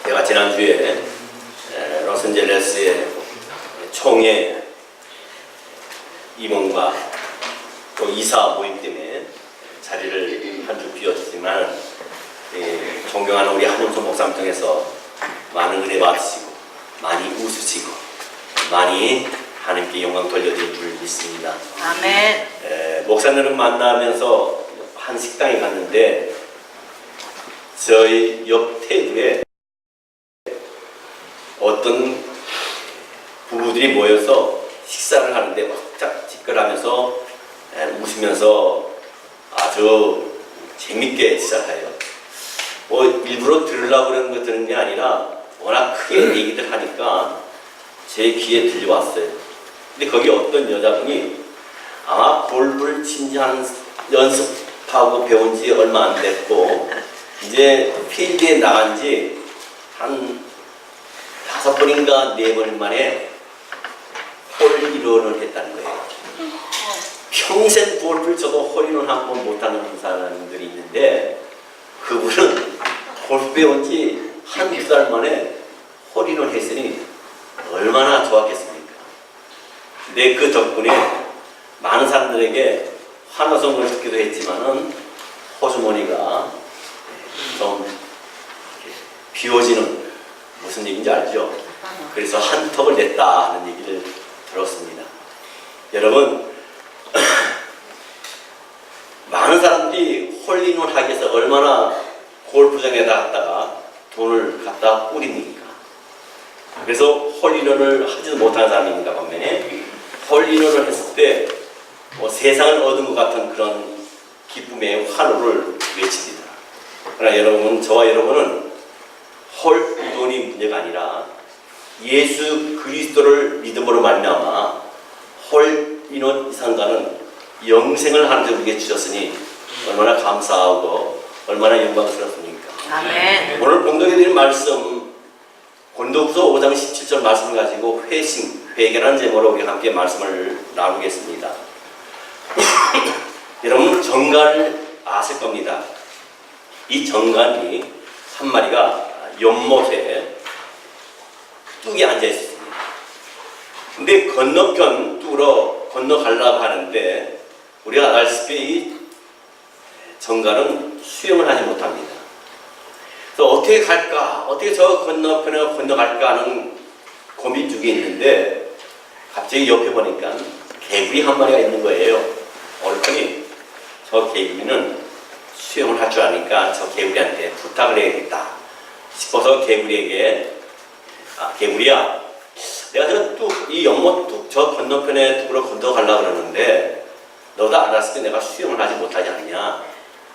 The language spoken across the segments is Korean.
제가 지난주에 로스앤젤레스의 총회 임원과 또 이사 모임 때문에 자리를 한 주 비웠지만 존경하는 우리 한용수 목사님 통해서 많은 은혜 받으시고 많이 웃으시고 많이 하나님께 영광 돌려드릴 줄 믿습니다. 아멘. 목사님을 만나면서 한 식당에 갔는데 저희 옆 테이블에 어떤 부부들이 모여서 식사를 하는데 막 찌끌하면서 웃으면서 아주 재밌게 식사를 해요. 뭐 일부러 들으려고 그러는 거 들은 게 아니라 워낙 크게 얘기들 하니까 제 귀에 들려왔어요. 근데 거기 어떤 여자분이 아마 골프를 친지 한 연습하고 배운 지 얼마 안 됐고 이제 필드에 나간 지 한 5번인가 4번 만에 홀인원을 했다는 거예요. 평생 골프를 쳐도 홀인원 한 번 못하는 사람들이 있는데 그분은 골프 배운 지 한두 달 만에 홀인원 했으니 얼마나 좋았겠습니까? 근데 그 덕분에 많은 사람들에게 환호성을 듣기도 했지만은 호주머니가 좀 비워지는 무슨 얘기인지 알죠? 그래서 한턱을 냈다 하는 얘기를 들었습니다. 여러분 많은 사람들이 홀인원 하기 위해서 얼마나 골프장에다 갔다가 돈을 갖다 뿌립니까? 그래서 홀인원을 하지도 못하는 사람이 있는가 반면에 홀인원을 했을 때 뭐 세상을 얻은 것 같은 그런 기쁨의 환호를 외칩니다. 그러나 여러분, 저와 여러분은 홀인원이 문제가 아니라 예수 그리스도를 믿음으로 말미암아 홀인원 이상가는 영생을 하나님께서 우리에게 주셨으니 얼마나 감사하고 얼마나 영광스럽습니까? 아멘. 오늘 공동에 드린 말씀 고린도후서 5장 17절 말씀을 가지고 회개라는 제목으로 우리 함께 말씀을 나누겠습니다. 여러분 정갈을 아실 겁니다. 이 정갈이 한 마리가 연못에 뚝이 앉아 있습니다. 근데 건너편 뚝으로 건너가려고 하는데 우리가 알다시피 이 정갈은 수영을 하지 못합니다. 그래서 어떻게 갈까? 어떻게 저 건너편에 건너갈까 하는 고민 중에 있는데 갑자기 옆에 보니까 개구리 한 마리가 있는 거예요. 얼큰이 저 개구리는 수영을 할 줄 아니까 저 개구리한테 부탁을 해야겠다 싶어서 개구리에게 개구리야, 내가 이 연못 뚝 저 건너편에 뚝으로 건너가려고 그러는데 너도 알았을 때 내가 수영을 하지 못하지 않냐?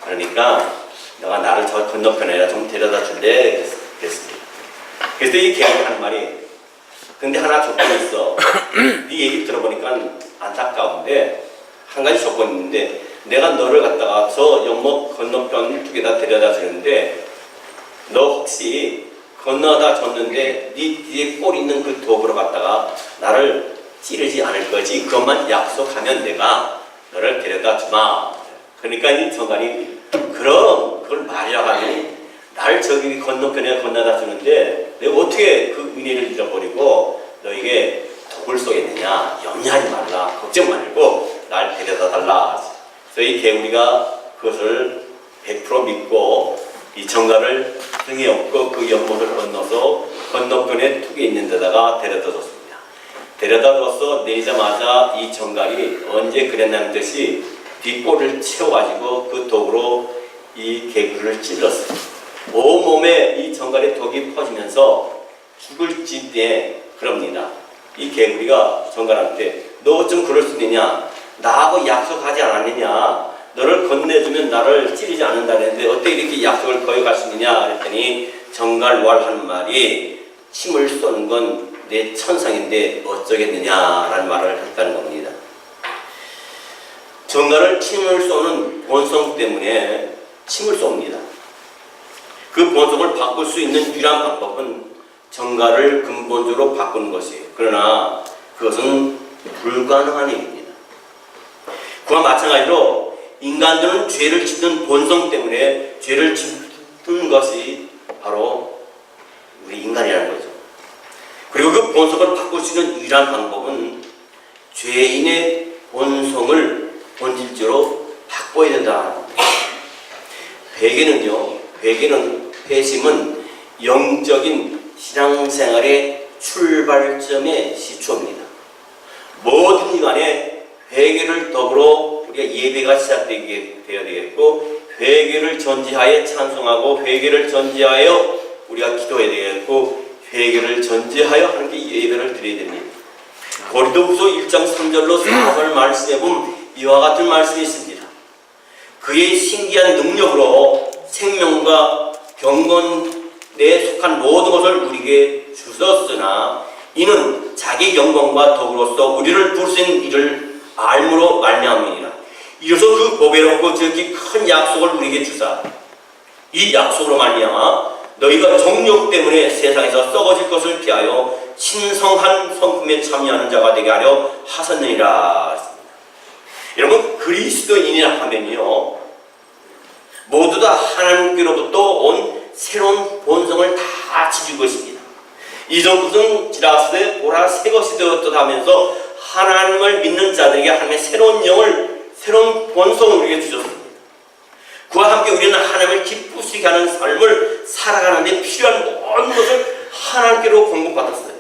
그러니까 너가 나를 저 건너편에 좀 데려다 줄래? 그랬습니다. 그래서 이 개구리 한 마리, 근데 하나 조건이 있어. 네 얘기 들어보니까 안타까운데 한 가지 조건이 있는데 내가 너를 갖다가 저 연못 건너편 뚝에다 데려다 주는데 너 혹시 건너다 줬는데 네 뒤에 꼴 있는 그 도구로 갖다가 나를 찌르지 않을 거지? 그것만 약속하면 내가 너를 데려다 주마. 그러니까 이 정갈이 그럼 그걸 말이라고 하니 날 저기 건너편에 건너다 주는데 내가 어떻게 그 은혜를 잃어버리고 너에게 독을 쏘겠느냐? 염려하지 말라. 걱정 말고 날 데려다 달라. 그래서 이 개구리가 그것을 100% 믿고 이 정갈을 등에 업고 그 연못을 건너서 건너편에 뚝에 있는 데다가 데려다 줬습니다. 데려다 줘서 내리자마자 이 정갈이 언제 그랬냐는 듯이 뒷골을 채워가지고 그 독으로 이 개구리를 찔렀어요. 온몸에 이 정갈의 독이 퍼지면서 죽을 짓때 그럽니다. 이 개구리가 정갈한테 너 좀 그럴 수 있느냐? 나하고 약속하지 않았느냐? 너를 건네주면 나를 찌르지 않는다는데 어떻게 이렇게 약속을 거역할 수 있느냐? 그랬더니 정갈왈 하는 말이 침을 쏘는 건 내 천상인데 어쩌겠느냐라는 말을 했다는 겁니다. 정갈을 침을 쏘는 본성 때문에 침을 쏩니다. 그 본성을 바꿀 수 있는 유일한 방법은 정갈을 근본적으로 바꾸는 것이에요. 그러나 그것은 불가능한 일입니다. 그와 마찬가지로 인간들은 죄를 짓는 본성 때문에 죄를 짓는 것이 바로 본성을 바꿀 수 있는 유일한 방법은 죄인의 본성을 본질적으로 바꿔야 된다. 회개는 회심은 영적인 신앙생활의 출발점의 시초입니다. 모든 인간의 회개를 더불어 우리가 예배가 시작되게 되어야 되겠고, 회개를 전제하에 찬송하고, 회개를 전제하여 우리가 기도해야 되겠고, 회개를 전제하여 하는 게 예배를 드려야 됩니다. 고린도후서 1장 3절로 4절 말씀에 보면 이와 같은 말씀이 있습니다. 그의 신기한 능력으로 생명과 경건에 속한 모든 것을 우리에게 주셨으나 이는 자기 영광과 더불어서 우리를 부르신 이를 알므로 말미암으니라. 이로써 그 보배롭고 지극히 큰 약속을 우리에게 주사 이 약속으로 말미암아 너희가 정욕 때문에 세상에서 썩어질 것을 피하여 신성한 성품에 참여하는 자가 되게 하려 하셨느니라. 여러분, 그리스도인이라 하면요, 모두 다 하나님께로부터 온 새로운 본성을 다 지니고 있습니다. 이전 것은 지나갔을 보라 새 것이 되었다 하면서 하나님을 믿는 자들에게 하나님의 새로운 영을, 새로운 본성을 우리에게 주셨습니다. 그와 함께 우리는 하나님을 기쁘시게 하는 삶을 살아가는 데 필요한 모든 것을 하나님께로 공급받았어요.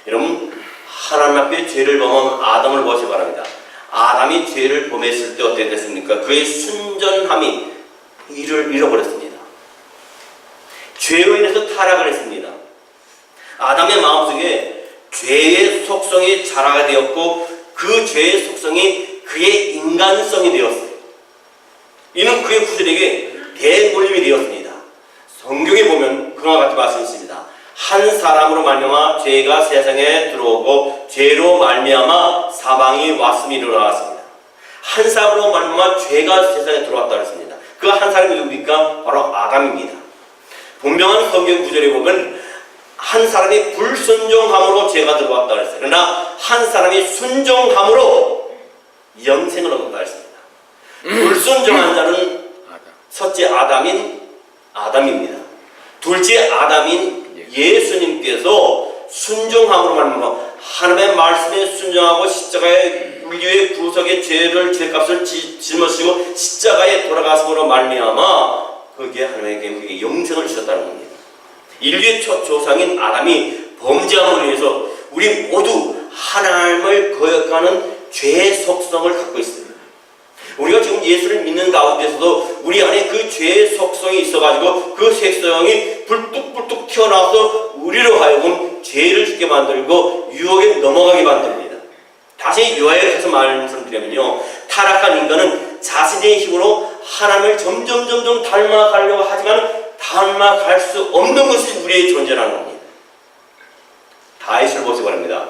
여러분, 하나님 앞에 죄를 범한 아담을 보시기 바랍니다. 아담이 죄를 범했을 때 어떻게 됐습니까? 그의 순전함이 이를 잃어버렸습니다. 죄로 인해서 타락을 했습니다. 아담의 마음속에 죄의 속성이 자라게 되었고, 그 죄의 속성이 그의 인간성이 되었어요. 이는 그의 후손에게 대물림이 되었습니다. 성경에 보면 그와 같은 말씀이 있습니다. 한 사람으로 말미암아 죄가 세상에 들어오고 죄로 말미암아 사망이 왔음이 일어났습니다. 한 사람으로 말미암아 죄가 세상에 들어왔다 그랬습니다. 그 한 사람이 누굽니까? 바로 아담입니다. 분명한 성경 구절에 보면 한 사람이 불순종함으로 죄가 들어왔다 그랬어요. 그러나 한 사람이 순종함으로 영생을 얻었다 그랬습니다. 불순종한 자는 첫째 아담입니다. 둘째 아담인 예수님께서 순종함으로 말미암아 하나님의 말씀에 순종하고 십자가의 인류의 구속의 죄값을 짊어지고 십자가에 돌아가심으로 말미암아 거기에 하나님께 영생을 주셨다는 겁니다. 인류의 첫 조상인 아담이 범죄함으로 인해서 우리 모두 하나님을 거역하는 죄의 속성을 갖고 있습니다. 우리가 지금 예수를 믿는 가운데서도 우리 안에 그 죄의 속성이 있어가지고 그 속성이 불뚝불뚝 튀어나와서 우리로 하여금 죄를 짓게 만들고 유혹에 넘어가게 만듭니다. 다시 요약해서 말씀드리면요, 타락한 인간은 자신의 힘으로 하나님을 점점 닮아가려고 하지만 닮아갈 수 없는 것이 우리의 존재라는 겁니다. 다윗을 보시기 바랍니다.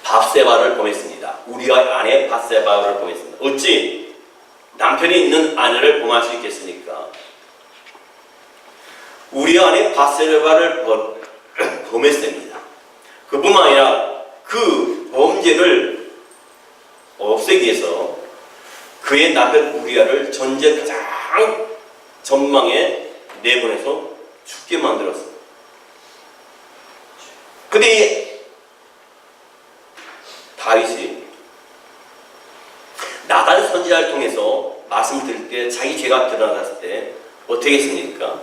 밧세바를 범했습니다. 우리가 아내 밧세바를 범했습니다. 어찌 남편이 있는 아내를 범할 수 있겠습니까? 우리 아내 밧세바를 범했습니다. 그뿐만 아니라 그 범죄를 없애기 위해서 그의 남편 우리아를 전쟁 가장 전망에 내보내서 죽게 만들었습니다. 근데 다윗이 나단 선지자를 통해서 말씀드릴 때 자기 죄가 드러났을 때 어떻게 했습니까?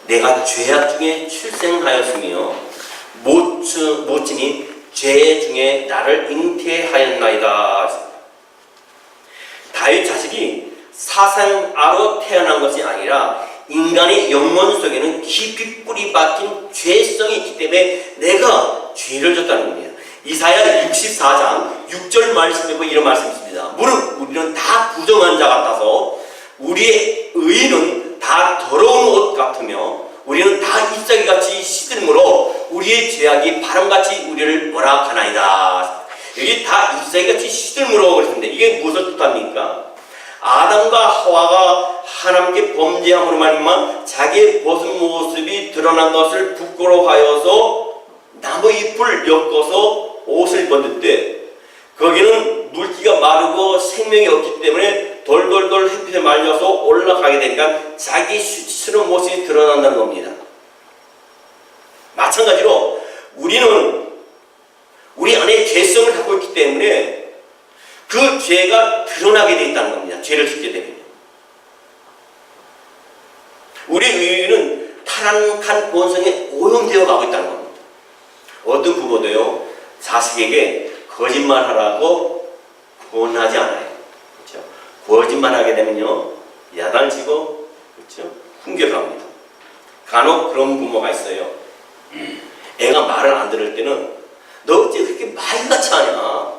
내가 죄악 중에 출생하였으며 못지니 죄 중에 나를 잉태하였나이다. 다윗 자식이 사상아로 태어난 것이 아니라 인간의 영혼 속에는 깊이 뿌리 박힌 죄성이 있기 때문에 내가 죄를 졌다는 겁니다. 이사야 64장 6절 말씀에 보면 이런 말씀이 있습니다. 무릇 우리는 다 부정한 자 같아서 우리의 의는 다 더러운 옷 같으며 우리는 다 잎사귀같이 시들므로 우리의 죄악이 바람같이 우리를 뭐락하나이다. 여기 다 잎사귀같이 시들므로 그랬는데 이게 무엇을 뜻합니까? 아담과 하와가 하나님께 범죄함으로 말미암아 자기의 벗은 모습이 드러난 것을 부끄러워하여서 나무 잎을 엮어서 옷을 입었을 때 거기는 물기가 마르고 생명이 없기 때문에 돌돌돌 햇빛에 말려서 올라가게 되니까 자기 수치스러운 모습이 드러난다는 겁니다. 마찬가지로 우리는 우리 안에 죄성을 갖고 있기 때문에 그 죄가 드러나게 돼 있다는 겁니다. 죄를 짓게 되면. 우리 의는 타락한 본성에 오염되어 가고 있다는 겁니다. 어떤 부모도요, 자식에게 거짓말하라고 권하지 않아요. 그렇죠? 거짓말하게 되면요, 야단치고, 그렇죠? 훈계합니다. 간혹 그런 부모가 있어요. 애가 말을 안 들을 때는 너 어째 그렇게 마귀같이 하냐?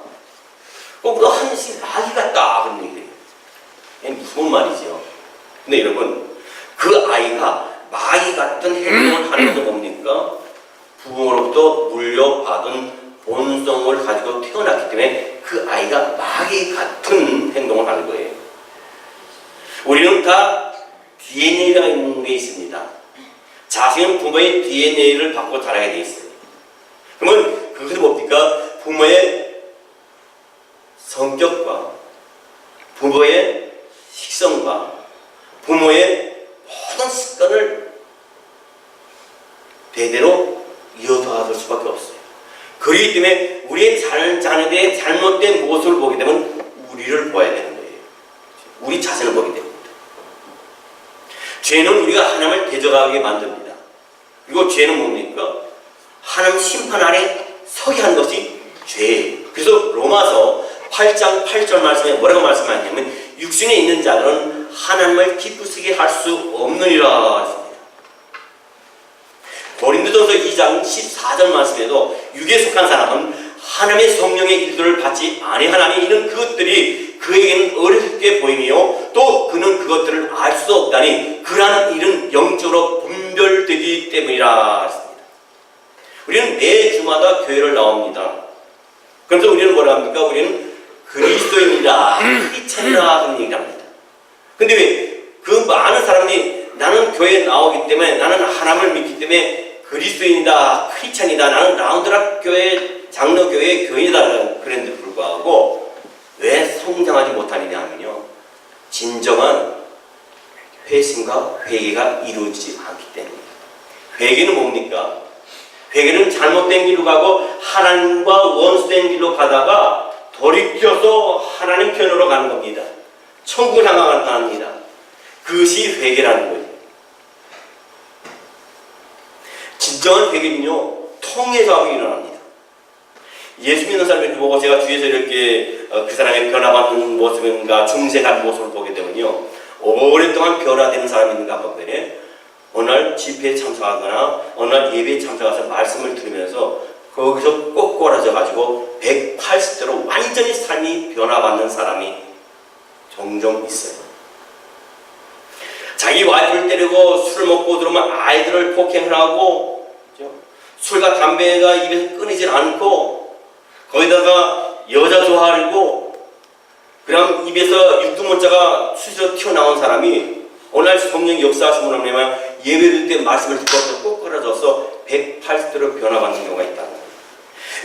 꼭 너 한식 마귀 같다 그런 얘기예요. 무슨 말이죠? 근데 여러분, 그 아이가 마귀 같은 행동을 하는 것은 뭡니까? 부모로부터 물려받은 본성을 가지고 태어났기 때문에 그 아이가 마귀 같은 행동을 하는 거예요. 우리는 다 DNA가 있는 게 있습니다. 자식은 부모의 DNA를 받고 자라게 돼 있어요. 그러면 그것은 뭡니까? 부모의 성격과 부모의 식성과 부모의 모든 습관을 대대로 이어받을 수밖에 없어요. 그렇기 때문에 우리의 자녀들의 잘못된 모습을 보게 되면 우리를 봐야 되는 거예요. 우리 자신을 보게 됩니다. 죄는 우리가 하나님을 대적하게 만듭니다. 그리고 죄는 뭡니까? 하나님 심판 아래 서게 하는 것이 죄예요. 그래서 로마서 8장 8절 말씀에 뭐라고 말씀하냐면 육신에 있는 자들은 하나님을 기쁘시게 할 수 없느니라 했습니다. 고린도전서 2장 14절 말씀에도 육에 속한 사람은 하나님의 성령의 일들을 받지 아니하나니 이는 그것들이 그에게는 어렵게 보이며 또 그는 그것들을 알 수 없다니 그러한 일은 영적으로 분별되기 때문이라 했습니다. 우리는 매 주마다 교회를 나옵니다. 그래서 우리는 뭐라 합니까? 우리는 그리스도입니다. 크리스찬이라 하는 얘기를 합니다. 근데 왜 그 많은 사람들이 나는 교회에 나오기 때문에 나는 하나님을 믿기 때문에 그리스도인이다, 크리스찬이다, 나는 라운드락 교회, 장로교회 교인이다 그랬는데 불구하고 왜 성장하지 못하느냐 하면요, 진정한 회심과 회개가 이루어지지 않기 때문입니다. 회개는 뭡니까? 회개는 잘못된 길로 가고 하나님과 원수된 길로 가다가 돌이켜서 하나님 편으로 가는 겁니다. 천국을 향하는 겁니다. 그것이 회개라는 거예요. 진정한 회개는요, 통해서 하고 일어납니다. 예수 믿는 사람을 보고 제가 뒤에서 이렇게 그 사람의 변화받는 모습인가 중생한 모습을 보게 되면요, 오랫동안 변화되는 사람이 있는가 보더니 어느 날 집회에 참석하거나 어느 날 예배에 참석해서 말씀을 들으면서 거기서 꼬꼬라져 가지고 180도로 완전히 삶이 변화받는 사람이 종종 있어요. 자기 와이프를 때리고 술 먹고 들어오면 아이들을 폭행을 하고, 그렇죠? 술과 담배가 입에서 끊이질 않고 거기다가 여자 좋아하고 그럼 입에서 육두문자가 수시로 튀어나온 사람이 어느 날 성령이 역사하시고 나면 예배를 때 말씀을 듣고 꼬꾸라져서 180도로 변화받는 경우가 있다.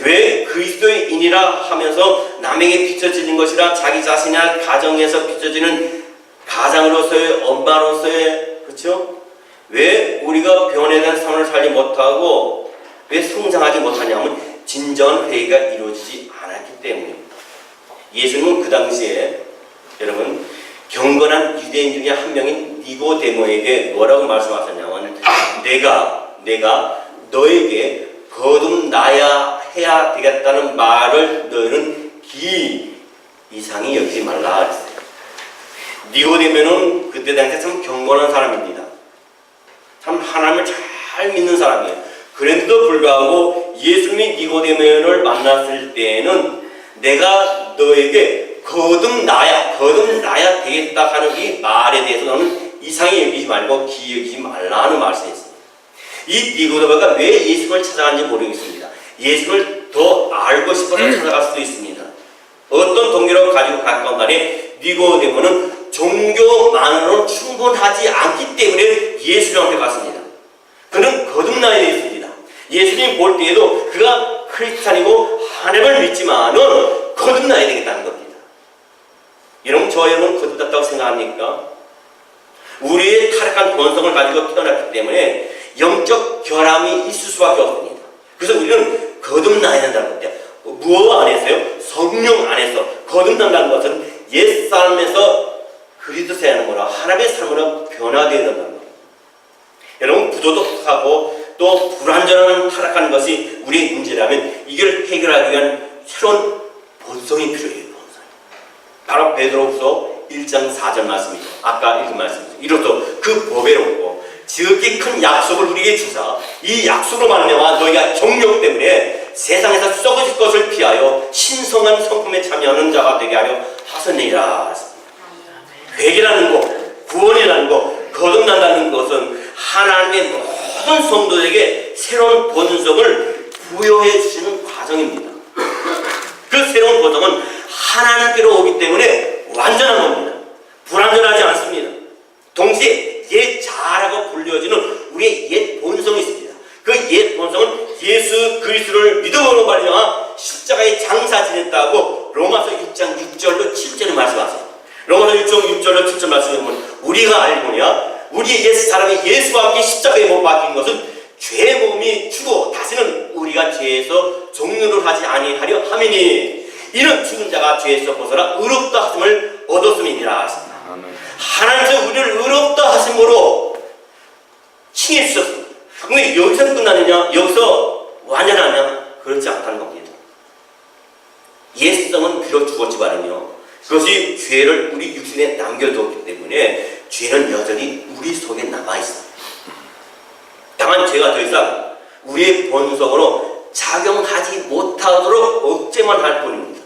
왜 그리스도인이라 하면서 남에게 비춰지는 것이라 자기 자신이나 가정에서 비춰지는 가장으로서의 엄마로서의, 그렇죠? 왜 우리가 변화된 삶을 살지 못하고 왜 성장하지 못하냐면 진정한 회개가 이루어지지 않았기 때문입니다. 예수님은 그 당시에 여러분 경건한 유대인 중에 한 명인 니고데모에게 뭐라고 말씀하셨냐면 내가 너에게 거듭나야 해야 되겠다는 말을 너는 기 이상히 여기지 말라 했어요. 니고데모는 그때 당시에 참 경건한 사람입니다. 참 하나님을 잘 믿는 사람이에요. 그런데도 불구하고 예수님이 니고데모를 만났을 때에는 내가 너에게 거듭나야 되겠다 하는 이 말에 대해서 너는 이상히 여기지 말고 기이 여기지 말라 하는 말씀이었습니다. 이 니고데모가 왜 예수님을 찾아갔는지 모르겠습니다. 예수님을 더 알고 싶어서 찾아갈 수도 있습니다. 어떤 동기로 가지고 갔건 간에 니고데모는 종교만으로 충분하지 않기 때문에 예수님한테 갔습니다. 그는 거듭나야 했습니다. 예수님 볼 때에도 그가 크리스찬이고 하나님을 믿지만은 거듭나야 되겠다는 겁니다. 여러분, 저와 여러분 거듭났다고 생각합니까? 우리의 타락한 본성을 가지고 태어났기 때문에 영적 결함이 있을 수밖에 없습니다. 그래서 우리는 거듭나야 한다는 겁니다. 무엇 안에서요? 성령 안에서 거듭난다는 것은 옛삶에서 그리스도의 삶으로 하나님의 삶으로 변화되어야 된다는 겁니다. 여러분 부도덕하고 또 불완전한 타락한 것이 우리의 문제라면 이걸 해결하기 위한 새로운 본성이 필요해요. 본성. 바로 베드로후서 1장 4절 말씀이죠. 아까 읽은 말씀이죠. 이로써 그 보배롭고 지극히 큰 약속을 우리에게 주사 이 약속으로 말미암아 너희가 정욕 때문에 세상에서 썩어질 것을 피하여 신성한 성품에 참여하는 자가 되게 하려 하셨느니라. 회개라는 것, 구원이라는 것, 거듭난다는 것은 하나님의 모든 성도에게 새로운 본성을 부여해 주시는 과정입니다. 그 새로운 본성은 하나님께로 오기 때문에 완전한 겁니다. 불완전하지 않습니다. 동시에 옛 자라고 불려지는 우리의 옛 본성이 있습니다. 그 옛 본성은 예수 그리스도를 믿음으로 말미암아 십자가에 장사 지냈다고 로마서 6장 6절로 7절에 말씀하세요. 로마서 6장 6절로 7절 말씀에 보면 우리가 알고냐 우리의 옛 사람이 예수와 함께 십자가에 못 박힌 것은 죄의 몸이 죽어 다시는 우리가 죄에서 종료를 하지 아니하려 함이니 이는 죽은 자가 죄에서 벗어나 의롭다 하심을 얻었음이니라. 하나님께서 우리를 의롭다 하심으로 칭해 주셨습니다. 근데 여기서 끝나느냐? 여기서 완전하냐? 그렇지 않다는 겁니다. 옛성은 비록 죽었지만요 그것이 죄를 우리 육신에 남겨두었기 때문에 죄는 여전히 우리 속에 남아있어요. 다만 죄가 더 이상 우리의 본성으로 작용하지 못하도록 억제만 할 뿐입니다.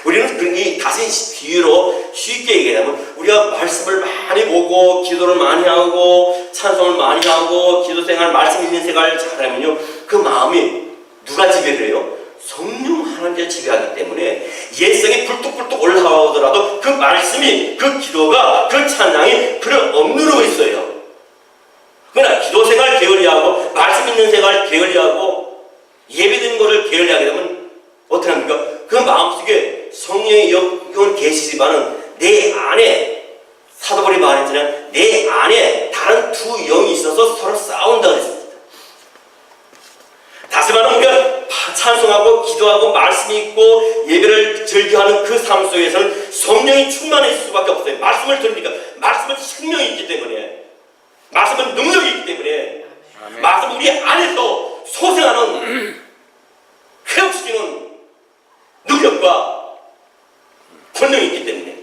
우리는 이 다시 비유로 쉽게 얘기하면 우리가 말씀을 많이 보고 기도를 많이 하고 찬송을 많이 하고 기도생활 말씀 읽는 생활을 잘하면요 그 마음이 누가 지배를 해요? 성령 하나님께서 지배하기 때문에 옛성이 불뚝불뚝 올라오더라도 그 말씀이 그 기도가 그 찬양이 그를 억누르고 있어요. 그러나 기도생활 게을리하고 말씀 읽는 생활 게을리하고 예배드리는 것을 게을리하게 되면 어떻게 합니까? 그 마음속에 성령의 영은 계시지만은 내 안에 사도바울이 말했잖아요. 내 안에 다른 두 영이 있어서 서로 싸운다 그랬습니다. 다시 말하면 우리가 찬송하고 기도하고 말씀이 있고 예배를 즐겨하는 그 삶 속에서는 성령이 충만해 있을 수밖에 없어요. 말씀을 들으니까 말씀은 생명이 있기 때문에 말씀은 능력이 있기 때문에 말씀은 우리 안에서 소생하는 회복시키는 능력과 권능이 있기 때문에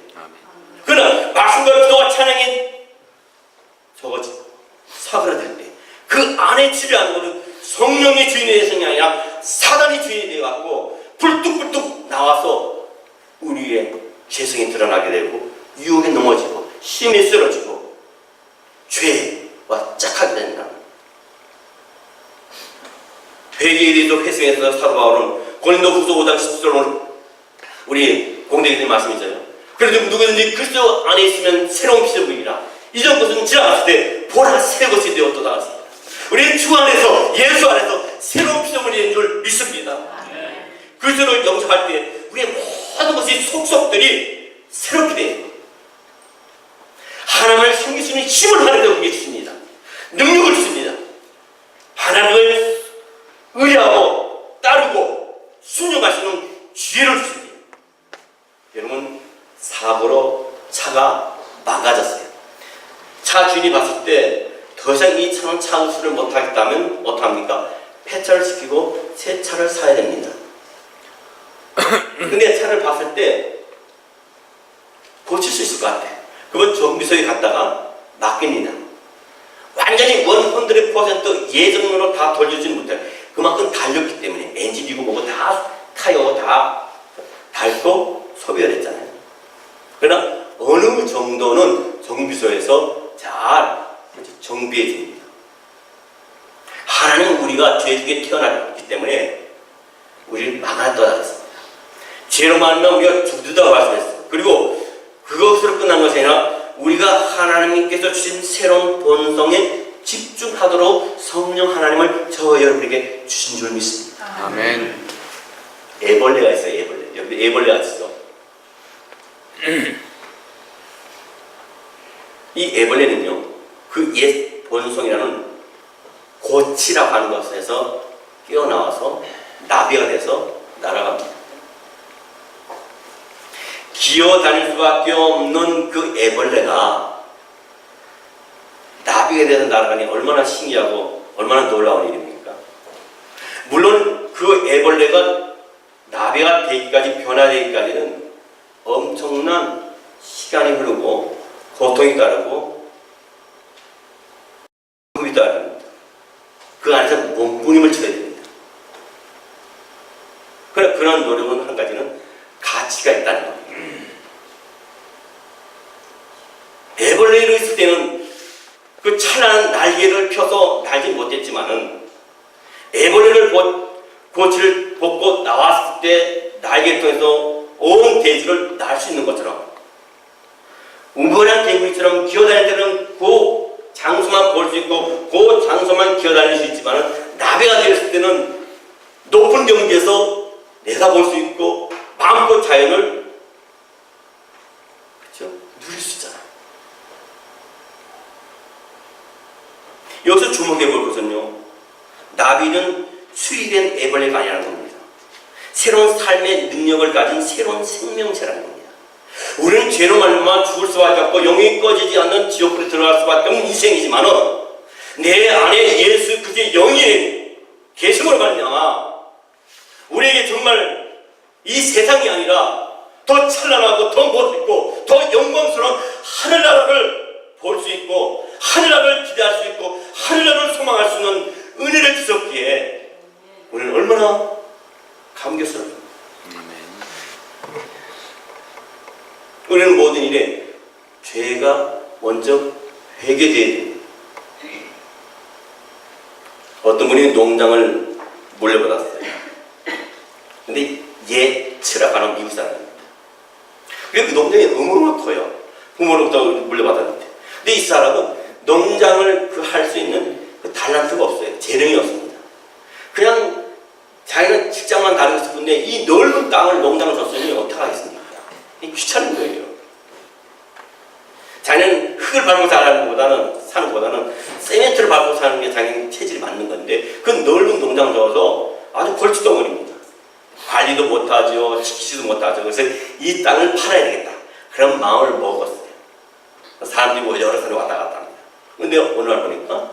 그러나 말씀과 기도와 찬양이 적어지고 사그라들 때 그 안에 지배하는 것은 성령의 주인의 성이 아니라 사단이 주인이 되어갖고 불뚝불뚝 나와서 우리의 죄성이 드러나게 되고 유혹에 넘어지고 힘에 쓰러지고 죄와 짝하게 된다. 회개에 대해서 회성에서 사도 바울은 고린도후서 5장 10절로 우리 공동체님 말씀이잖아요. 그래도 누구든지 그리스도 안에 있으면 새로운 피조물이라 이전 것은 지나갔을 때 보라 새 것이 되었도다 하셨습니다. 우리는 주 안에서 예수 안에서 새로운 피조물이 된 줄 믿습니다. 그리스도를 영접할 때 우리의 모든 것이 속속들이 새롭게 돼요. 하나님을 섬길 수 있는 힘을 하나님께 우리에게 주십니다. 능력을 주십니다. 하나님을 의뢰하고 따르고 순종할 수 있는 지혜를 주십니다. 여러분 사고로 차가 망가졌어요. 차 주인이 봤을 때 더 이상 이 차는 차 운수를 못하겠다면 어떡합니까? 폐차를 시키고 새 차를 사야 됩니다. 근데 차를 봤을 때 고칠 수 있을 것 같아. 그러면 정비소에 갔다가 맡깁니다. 완전히 100% 예정으로 다 돌려주지 못해요. 그만큼 달렸기 때문에 엔진이고 뭐고 다 타이어 다 닳고 소비가 됐잖아요. 그러나 어느 정도는 정비소에서 잘 정비해 줍니다. 하나님은 우리가 죄 중에 태어났기 때문에 우리를 망하도록 하겠습니다. 죄로 말하면 우리가 죽는다고 말씀했어요. 그리고 그것으로 끝난 것이 아니라 우리가 하나님께서 주신 새로운 본성에 집중하도록 성령 하나님을 저 여러분에게 주신 줄 믿습니다. 아멘. 애벌레가 있어요. 애벌레. 여기 애벌레가 있어. 이 애벌레는요 그 옛 본성이라는 고치라고 하는 것에서 깨어나와서 나비가 돼서 날아갑니다. 기어다닐 수밖에 없는 그 애벌레가 나비가 돼서 날아가니 얼마나 신기하고 얼마나 놀라운 일입니까? 물론 그 애벌레가 나비가 되기까지 변화되기까지는 엄청난 시간이 흐르고 고통이 따르고 꿈이 따릅니다. 그 안에서 몸부림을 쳐야 됩니다. 그런 노력은 한 가지는 가치가 있다는 겁니다. 애벌레로 있을 때는 그 찬란한 날개를 펴서 날지 못했지만은 애벌레를 고치를 벗고 나왔을 때 날개를 통해서 온 대지를 날 수 있는 것처럼 우물한 개구리처럼 기어다닐 때는 그 장소만 볼 수 있고 그 장소만 기어다닐 수 있지만 나비가 되었을 때는 높은 경지에서 내다볼 수 있고 마음껏 자연을 그렇죠? 누릴 수 있잖아요. 여기서 주목해 볼 것은요, 나비는 수리된 애벌레가 아니라는 겁니다. 새로운 삶의 능력을 가진 새로운 생명체라는 겁니다. 우리는 죄로 말미암아 죽을 수밖에 없고 영이 꺼지지 않는 지옥불에 들어갈 수밖에 없는 인생이지만은 내 안에 예수 그리스도의 영이 계심으로 말미암아 우리에게 정말 이 세상이 아니라 더 찬란하고 더 멋있고 더 영광스러운 하늘나라를 볼 수 있고 하늘나라를 기대할 수 있고 하늘나라를 소망할 수 있는 은혜를 주셨기에 우리는 얼마나 감격스럽습니다. 우리는 모든 일에 죄가 먼저 회개되어야 됩니다. 어떤 분이 농장을 물려받았어요. 근데 예츠라고 하는 미국 사람입니다. 그래서 그 농장이 어마어마하게 커요. 부모로부터 물려받았는데. 근데 이 사람은 농장을 할 수 있는 그 달란트가 없어요. 재능이 없습니다. 그냥 자기는 직장만 다니고 싶은데 이 넓은 땅을 농장을 줬으니 어떻게 하겠습니까? 귀찮은 거예요. 자기는 흙을 밟고 사는 것보다는 세멘트를 밟고 사는 게 자기 체질이 맞는 건데 그 넓은 농장을 줘서 아주 골칫덩어리입니다. 관리도 못하죠. 지키지도 못하죠. 그래서 이 땅을 팔아야 되겠다. 그런 마음을 먹었어요. 사람들이 뭐 여러 사람이 왔다 갔다 합니다. 근데 어느 날 보니까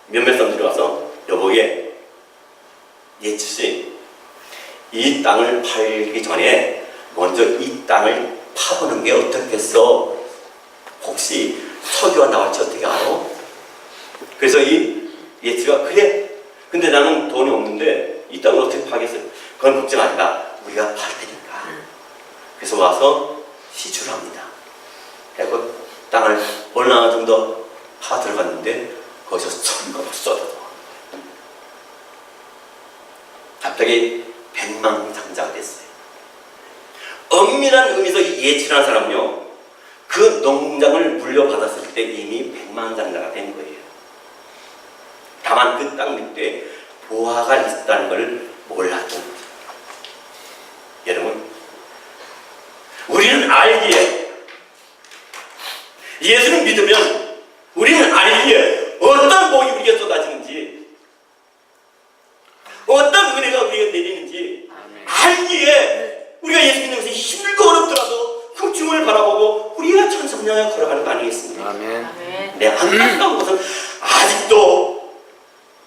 몇몇 사람들이 와서 여보게 예치씨 이 땅을 팔기 전에 먼저 이 땅을 파보는 게 어떻겠어? 혹시 석유가 나올지 어떻게 알아? 그래서 이 예치가 그래. 근데 나는 돈이 없는데 이 땅을 어떻게 파겠어요? 그건 걱정하지 마. 우리가 팔 테니까. 그래서 와서 시주를 합니다. 그리고 땅을 어느 정도 파 들어갔는데 거기서 석유가 막 쏟아져. 갑자기 백만장자가 됐어요. 엄밀한 의미에서 이 예치라는 사람은요, 그 농장을 물려받았을 때 이미 백만장자가 된 거예요. 다만 그 땅 밑에 보화가 있다는 걸 몰랐던 거죠. 여러분, 우리는 알기에, 예수를 믿으면 우리는 알기에 어떤 복이 우리에게 쏟아지는지, 어떤 은혜가 우리에게 내리는지 알기에 우리가 예수 믿는 것이 힘들고 어렵더라도 그 주문을 바라보고 우리가 천성량에 걸어가는 거 아니겠습니까? 아멘. 내 안타까운 것은 아직도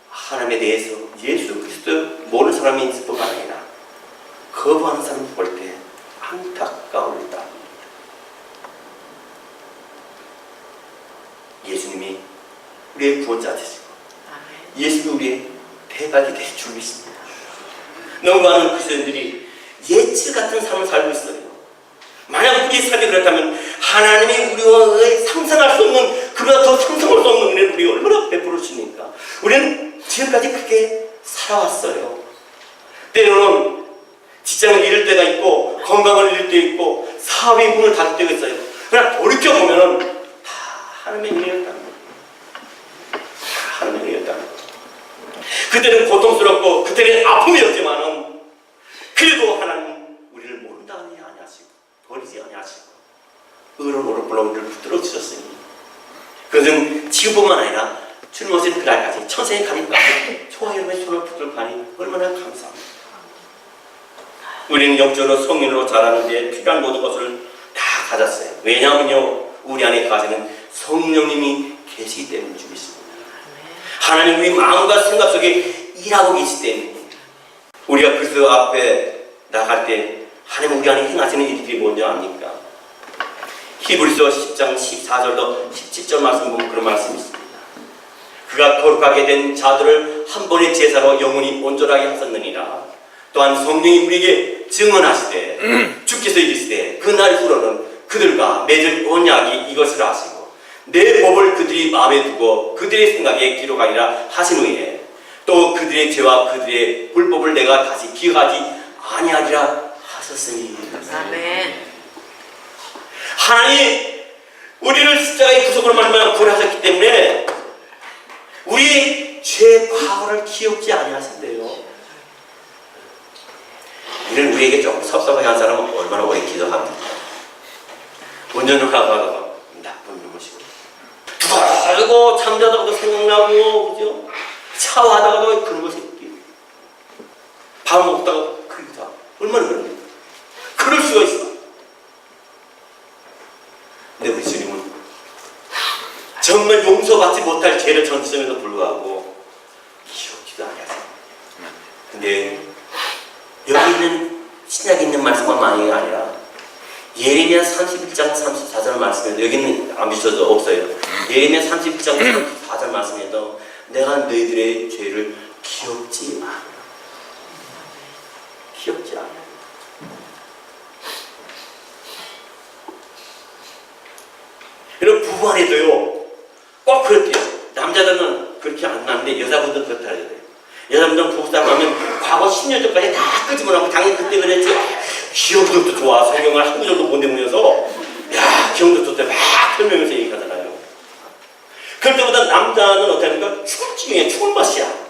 하나님에 대해서 예수 그리스도 모르는 사람이 있을 뿐만 아니라 거부하는 사람을 볼 때 안타까움을 따릅니다. 예수님이 우리의 구원자 되시고 예수님이 우리의 대박이 될 줄 믿습니다. 너무 많은 그리스도인들이 예치 같은 삶을 살고 있어요. 만약 우리의 삶이 그렇다면 하나님이 우리와 상상할 수 없는, 그보다 더 상상할 수 없는 은혜를 우리가 얼마나 베풀어 주십니까? 우리는 지금까지 그렇게 살아왔어요. 때로는 직장을 잃을 때가 있고 건강을 잃을 때 있고 사업의 문을 닫을 때가 있어요. 그러나 돌이켜보면 다 하나님의 은혜였다는 거예요. 다 하나님의 은혜였다는 거예요. 그때는 고통스럽고 그때는 아픔이었지만은 그래도 하나님 우리를 모른다 하니 아니하시고 버리지 아니하시고 의로운 오른불로 우리를 붙들어 주셨으니 그것은 지금뿐만 아니라 주님 오신 그날까지 천생의 가림까지 저와 여러분의 손을 붙들고 가니 얼마나 감사합니다. 우리는 영적으로 성인으로 자라는 데 필요한 모든 것을 다 가졌어요. 왜냐하면요, 우리 안에 가지는 성령님이 계시기 때문인 줄 믿습니다. 하나님 우리 마음과 생각 속에 일하고 계시기 때문입니다. 우리가 그리스도 앞에 나갈 때 하나님 우리 안에 행하시는 일들이 뭔지 압니까? 히브리서 10장 14절로 17절 말씀 보면 그런 말씀이 있습니다. 그가 거룩하게 된 자들을 한 번의 제사로 영원히 온전하게 하셨느니라. 또한 성령이 우리에게 증언하시되 주께서 이르시되 그날 후로는 그들과 맺을 언약이 이것을 아시고 내 법을 그들이 마음에 두고 그들의 생각에 기록하리라 하신 후에 또 그들의 죄와 그들의 불법을 내가 다시 기억하지 아니하리라 하셨으니. 아멘. 하나님 우리를 십자가의 구속으로 말미암아 구원하셨기 때문에 우리 죄 과거를 기억지 아니하신대요. 이는 우리에게 좀 섭섭하게 한 사람은 얼마나 오래 기도합니까? 운전을 하다가 나쁜 놈이시고 두고 잠자다가도 생각나고 그죠? 샤워하다가도 그런 것이 있고 밥 먹다가 그러기도 하고 얼마나 그럽니까? 그럴 수가 있어. 근데 우리 주님은 정말 용서받지 못할 죄를 전치점에도 불구하고 기억지도 않으세요. 근데 여기 있는 신약에 있는 말씀만이 아니라 예레미야 31장 34절 말씀에도 여기는 안 비춰도 없어요. 예레미야 31장 34절 말씀에도 내가 너희들의 죄를 기억지 않아. 기억지 않아. 여러분 부부 안에도요 꼭 그렇대요. 남자들은 그렇게 안 나는데 여자분들은 그렇다 해야 돼요. 여자분들은 부부싸움 하면 과거 10년 전까지 다 끄집어놓고 당연히 그때 그랬지. 기억력도 좋아. 성경을 한 구절도 못 외우면서 야 기억력 좋대 막 설명해서 얘기하잖아요. 그럴 때보다 남자는 어떻게 하니까 춤을 중에 춤을 맛이야.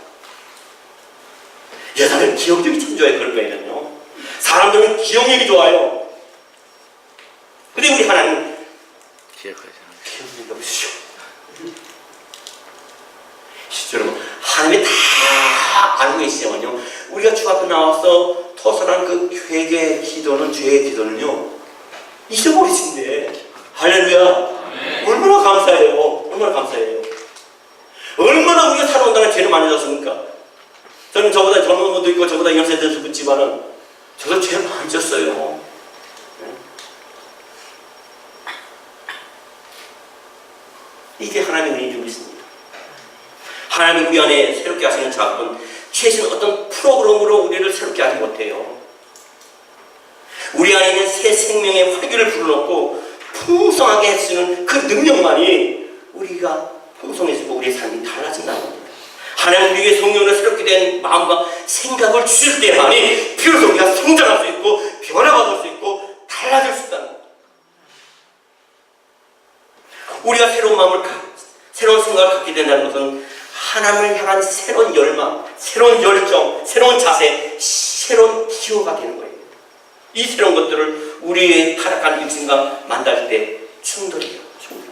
여자는 기억력이 참 좋아요. 그럴 거예요. 사람들은 기억력이 좋아요. 근데 우리 하나님은 기억력이 없으셔. 여러분 하나님이 다 알고 계시지만요 우리가 주 앞에 나와서 토설한 그 회개의 기도는 죄의 기도는요 잊어버리신대. 할렐루야. 얼마나 감사해요. 얼마나 감사해요. 얼마나 우리가 살아온다는 죄를 많이 졌습니까? 저는 저보다 젊은 분도 있고 저보다 연세대도 있지만은 저도 죄 많이 졌어요. 이게 하나님의 은혜인 줄 믿습니다. 하나님 우리 안에 새롭게 하시는 작업은 최신 어떤 프로그램으로 우리를 새롭게 하지 못해요. 우리 안에 있는 새 생명의 활기를 불러넣고 풍성하게 해주는 그 능력만이 우리가 풍성해지고 우리의 삶이 달라진다는 겁니다. 하나님 우리에게 성령으로 새롭게 된 마음과 생각을 주실 때만이 비로소 우리가 성장할 수 있고 변화받을 수 있고 달라질 수 있다는 겁니다. 우리가 새로운 마음을 새로운 생각을 갖게 된다는 것은 하나님을 향한 새로운 열망, 새로운 열정, 새로운 자세, 새로운 기호가 되는 거예요. 이 새로운 것들을 우리의 타락한 육신과 만날 때 충돌해요. 충돌.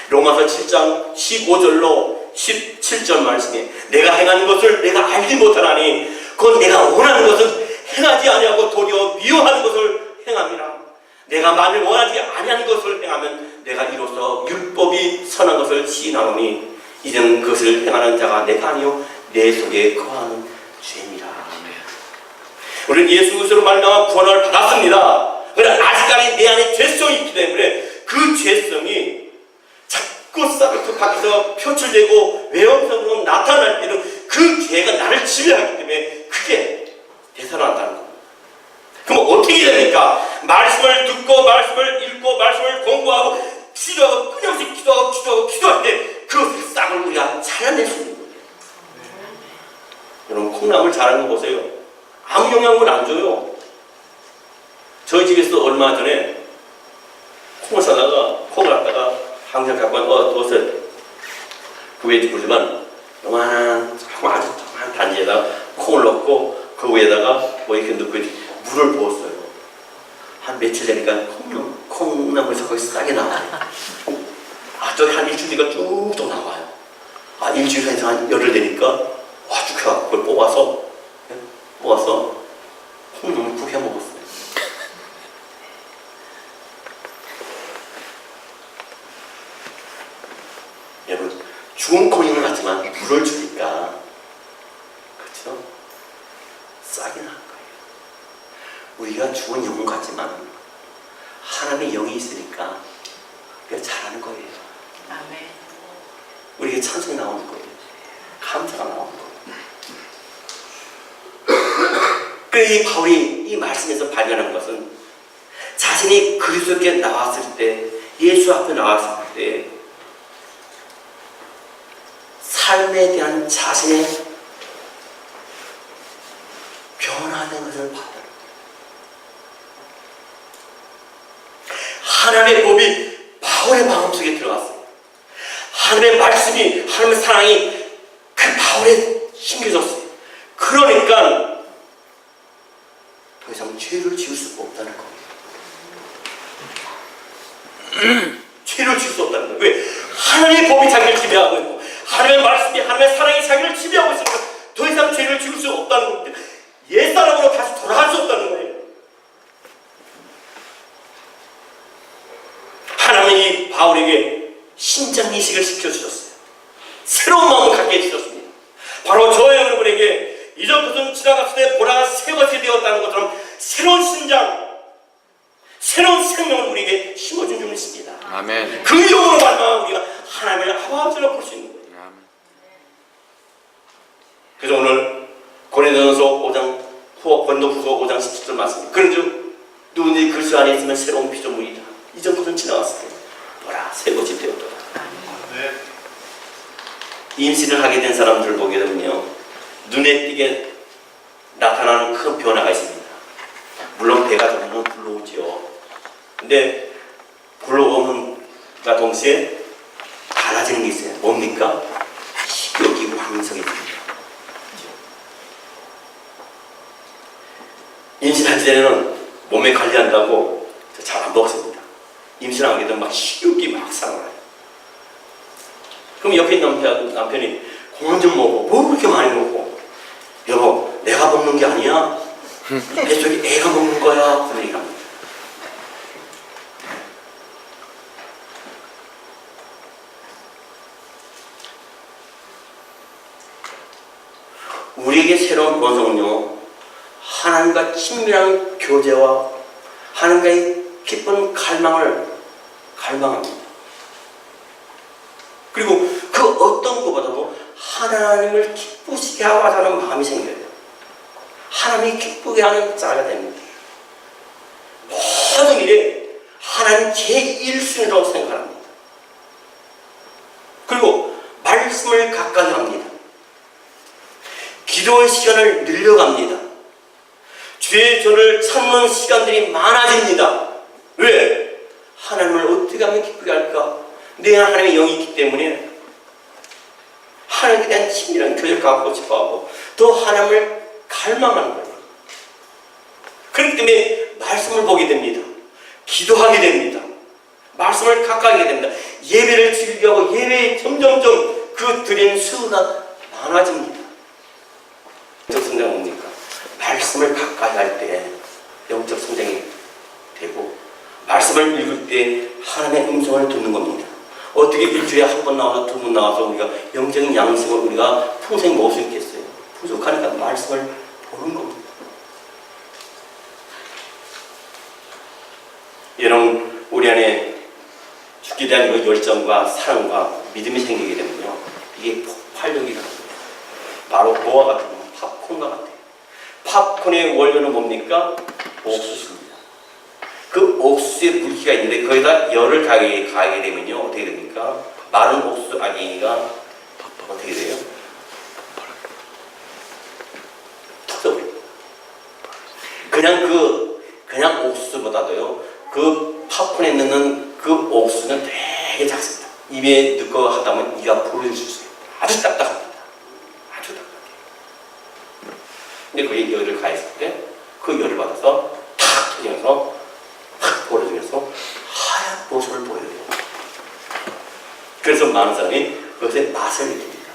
로마서 7장 15절로 17절 말씀에 내가 행하는 것을 내가 알지 못하나니 그건 내가 원하는 것은 행하지 아니하고 도리어 미워하는 것을 행함이라. 내가 만일 원하지 아니하는 것을 행하면 내가 이로써 율법이 선한 것을 시인하노니 이제는 그것을 행하는 자가 내가 아니요 내 속에 거하는 죄니라. 우리는 예수 그리스도로 말미암아 구원을 받았습니다. 그러나 아직까지 내 안에 죄성이 있기 때문에 그 죄성이 자꾸 싹둑 밖에서 표출되고 외형적으로 나타날 때는 그 죄가 나를 지배하기 때문에 그게 되살아난다는 겁니다. 그럼 어떻게 됩니까? 말씀을 듣고 말씀을 읽고 말씀을 공부하고 기도하고 끊임없이 기도할 때 그 싹을 우리가 잘라낼 수 있는 거예요. 여러분 콩나물 자라는 거 보세요. 아무 영향을 안 줘요. 저희 집에서 얼마 전에 콩을 사다가 콩을 갖다가 항상 갖고 와서 그 위에 보지만 요만한 아주 조그만 단지에다가 콩을 넣고 그 위에다가 뭐 이렇게 넣고 물을 부었어요. 한 며칠 되니까 콩나물에서 거기 싹이 나와요. 아, 저기 한 일주일 뒤가 쭉쭉 나와요. 일주일 해서 한 열흘 되니까 아주 그걸 뽑아서 콩나물 푹 해 먹었어요. 여러분, 죽은 콩인 것 같지만 물을 주니까 그렇죠? 싹이 난 거예요. 우리가 죽은 영혼 같지만 하나님의 영이 있으니까 우리가 잘하는 거예요. 아멘. 우리에게 찬송이 나오는 거예요. 감사가 나오는 거예요. 그래서 이 바울이 이 말씀에서 발견한 것은 자신이 그리스도께 나왔을 때, 예수 앞에 나왔을 때 삶에 대한 자신의 변화된 것을 봤다. 하나님의 법이 바울의 마음속에 들어갔어요. 하나님의 말씀이, 하나님의 사랑이 그 바울에 심겨졌어요. 그러니까 더 이상 죄를 지을 수가 없다는 거예요. 죄를 지을 수 없다는 거예요. 왜? 하나님의 법이 자기를 지배하고 있고 하나님의 말씀이, 하나님의 사랑이 자기를 지배하고 있으니까 더 이상 죄를 지을 수 없다는 겁니다. 옛사람으로 다시 돌아갈 수 없다는 거예요. 하나님이 바울에게 신장 이식을 시켜주셨어요. 새로운 마음을 갖게 해주셨습니다. 바로 저와 여러분에게 이전 것은 지나갔을 때 보라가 새것이 되었다는 것처럼 새로운 신장, 새로운 생명을 우리에게 심어준 분이십니다. 아멘. 그 영으로 말미암아 우리가 하나님의 아버지로 볼 수 있는 거예요. 아멘. 그래서 오늘 고린도전서 5장 고린도후서 5장 17절 말씀입니다. 그런즉 누구든지 그리스도 안에 있으면 새로운 피조물이다. 이전 것은 지나갔을 때 보라 새 것이 되었도다. 임신을 하게 된 사람들을 보게 되면요, 눈에 띄게 나타나는 큰 변화가 있습니다. 물론 배가 저리면 불러오지요. 근데 불러오는가 동시에 달라지는 게 있어요. 뭡니까? 식욕이 왕성해집니다. 임신하기 전에는 몸에 관리한다고 잘 안 먹습니다. 임신하게 되면 막 식욕이 막 상해요. 그럼 옆에 있는 남편이 그만 좀 먹어. 뭐 그렇게 많이 먹고? 여보, 내가 먹는 게 아니야. 뱃속에 애가 먹는 거야. 그런 얘기합니다. 우리에게 새로운 번성은요, 하나님과 친밀한 교제와 하나님과의 기쁜 갈망합니다. 그리고 그 어떤 것보다도 하나님을 기쁘시게 하자는 마음이 생겨요. 하나님이 기쁘게 하는 자가 됩니다. 모든 일에 하나님 제1순위라고 생각합니다. 그리고 말씀을 가까이 합니다. 기도의 시간을 늘려갑니다. 주의 저를 찾는 시간들이 많아집니다. 왜? 하나님을 어떻게 하면 기쁘게 할까? 내 하나님의 영이 있기 때문에 하나님에 대한 친밀한 교제를 갖고 싶어하고 더 하나님을 갈망하는 거예요. 그렇기 때문에 말씀을 보게 됩니다. 기도하게 됩니다. 말씀을 가까이 하게 됩니다. 예배를 즐겨하고 예배에 점점점 그 드리는 수가 많아집니다. 영적 성장은 뭡니까? 말씀을 가까이 할 때 영적 성장이 되고 말씀을 읽을 때 하나님의 음성을 듣는 겁니다. 어떻게 일주일에 한 번 나와서 두 번 나와서 우리가 영적인 양식을 우리가 평생 먹을 수 있겠어요? 부족하니까 말씀을 보는 겁니다. 여러분, 우리 안에 죽게 대한 그 열정과 사랑과 믿음이 생기게 되면요, 이게 폭발력이라는 거예요. 바로 뭐와 같은 거? 팝콘과 같아요. 팝콘의 원료는 뭡니까? 옥수수입니다. 그 옥수수에 물기가 있는데 거기다 열을 가하게 되면요, 어떻게 됩니까? 마른 옥수수 아기가 어떻게 돼요? 터져버립니다. 그냥 옥수수보다도요, 그 팝콘에 넣는 그 옥수수는 되게 작습니다. 입에 넣고 하다 보면 이가 부러질 수 있어요. 아주 딱딱합니다. 아주 딱딱해요. 근데 그게 열을 가했을 때 그 열을 받아서 탁 터지면서 탁 벌어지면서 하얀 모습을 보여요. 그래서 많은 사람이 그것의 맛을 느낍니다.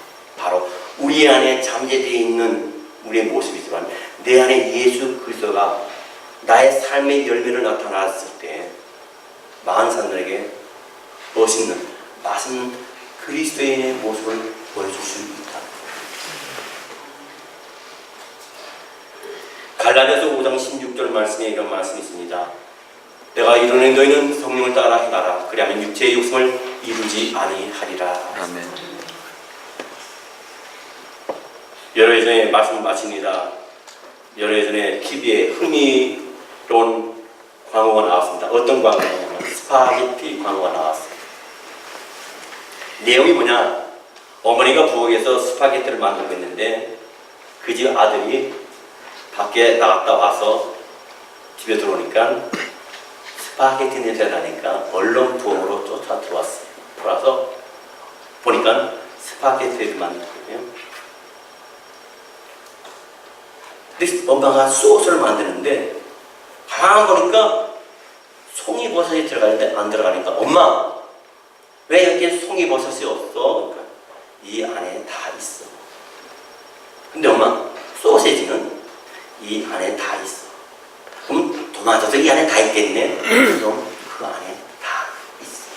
우리 안에 잠재되어 있는 우리의 모습이지만 내 안에 예수 그리스도가 나의 삶의 열매를 나타났을 때 많은 사람들에게 멋있는 맛있는 그리스도인의 모습을 보여줄 수 있다. 갈라디아서 5장 16절 말씀에 이런 말씀이 있습니다. 내가 이르는 너희는 성령을 따라 행하라. 그리하면 육체의 욕심을 이루지 아니하리라. 아멘. 여러 해 전에 말씀 마칩니다. 여러 해 전에 TV에 흥미로운 광고가 나왔습니다. 어떤 광고냐면 스파게티 광고가 나왔어요. 내용이 뭐냐? 어머니가 부엌에서 스파게티를 만들고 있는데 그 집 아들이 밖에 나갔다 와서 집에 들어오니까 스파게티 냄새가 나니까 얼른 부엌으로 쫓아 들어왔어요. 들어와서 보니까 스파게티를 만들거든요. 근데 엄마가 소스를 만드는데 가만 보니까 송이버섯이 들어가는데 안 들어가니까 엄마 왜 여기에 송이버섯이 없어? 그러니까 이 안에 다 있어. 근데 엄마 소세지는 이 안에 다 있어. 그럼 토마토도 이 안에 다 있겠네? 그럼 그 안에 다 있어.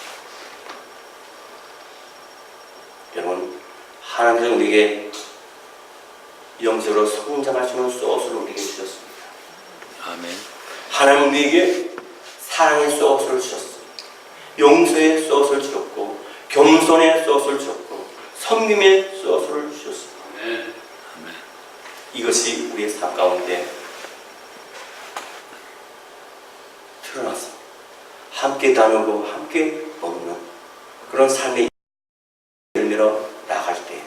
여러분 하나님께서 우리에게 영적으로 성장할 수 있는 소스를 우리에게 주셨습니다. 아멘. 하나님 우리에게 사랑의 소스를 주셨습니다. 용서의 소스를 주셨고 겸손의 소스를 주셨고 섬김의 소스를 주셨습니다. 아멘. 이것이 우리의 삶 가운데 드러났습니다. 함께 나누고 함께 먹는 그런 삶의 열매로 나갈 때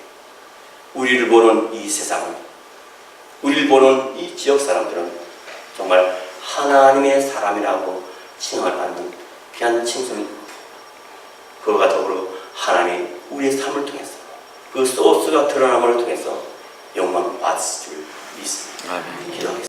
우리를 보는 이 세상은, 우리를 보는 이 지역 사람들은 정말 하나님의 사람이라고 칭을 받는 귀한 칭송입니다. 그와 더불어 하나님이 우리의 삶을 통해서 그 소스가 드러남을 통해서 영광 받을 줄 믿습니다. 아멘. 기도하겠습니다.